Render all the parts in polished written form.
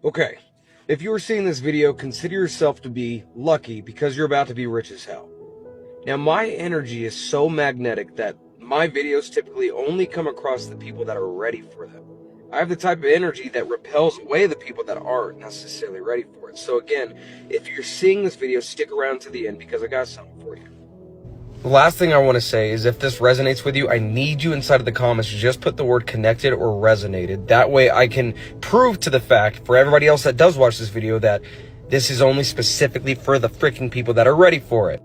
Okay, if you are seeing this video, consider yourself to be lucky because you're about to be rich as hell. Now, my energy is so magnetic that my videos typically only come across the people that are ready for them. I have the type of energy that repels away the people that aren't necessarily ready for it. So again, if you're seeing this video, stick around to the end because I got something for you. The last thing I want to say is if this resonates with you, I need you inside of the comments to just put the word connected or resonated. That way I can prove to the fact for everybody else that does watch this video that this is only specifically for the freaking people that are ready for it.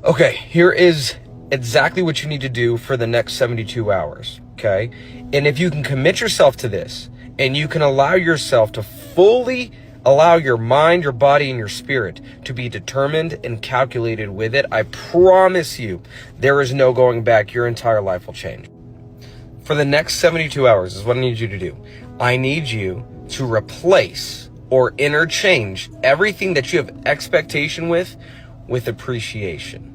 Okay, here is exactly what you need to do for the next 72 hours, okay? And if you can commit yourself to this and you can allow yourself to fully allow your mind, your body, and your spirit to be determined and calculated with it, I promise you, there is no going back. Your entire life will change. For the next 72 hours is what I need you to do. I need you to replace or interchange everything that you have expectation with appreciation.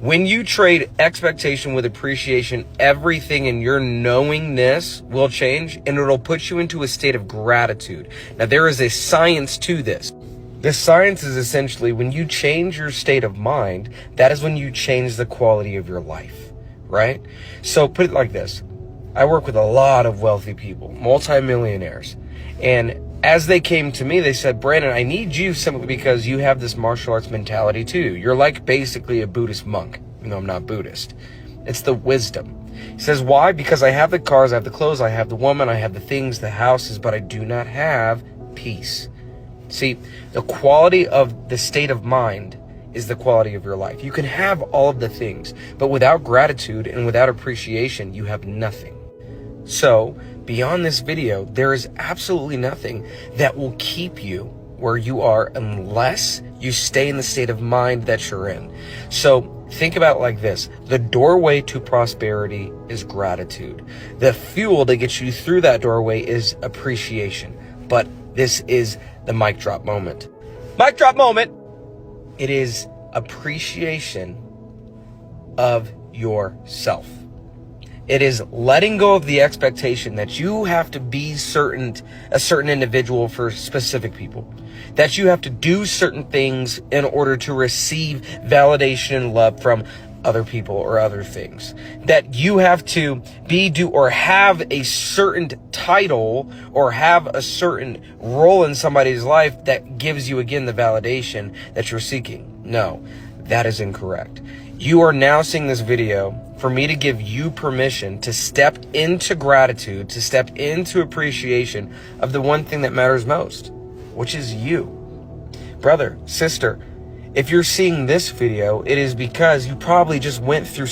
When you trade expectation with appreciation, everything in your knowingness will change and it'll put you into a state of gratitude. Now, there is a science to this. The science is essentially when you change your state of mind, that is when you change the quality of your life, right? So put it like this. I work with a lot of wealthy people, multimillionaires, and as they came to me, they said, Brandon, I need you simply because you have this martial arts mentality too. You're like basically a Buddhist monk, even though I'm not Buddhist. It's the wisdom. He says, why? Because I have the cars, I have the clothes, I have the woman, I have the things, the houses, but I do not have peace. See, the quality of the state of mind is the quality of your life. You can have all of the things, but without gratitude and without appreciation, you have nothing. So, beyond this video, there is absolutely nothing that will keep you where you are unless you stay in the state of mind that you're in. So think about it like this. The doorway to prosperity is gratitude. The fuel that gets you through that doorway is appreciation. But this is the mic drop moment. Mic drop moment. It is appreciation of yourself. It is letting go of the expectation that you have to be a certain individual for specific people, that you have to do certain things in order to receive validation and love from other people or other things, that you have to do or have a certain title or have a certain role in somebody's life that gives you again the validation that you're seeking. No, that is incorrect. You are now seeing this video for me to give you permission to step into gratitude, to step into appreciation of the one thing that matters most, which is you. Brother, sister, if you're seeing this video, it is because you probably just went through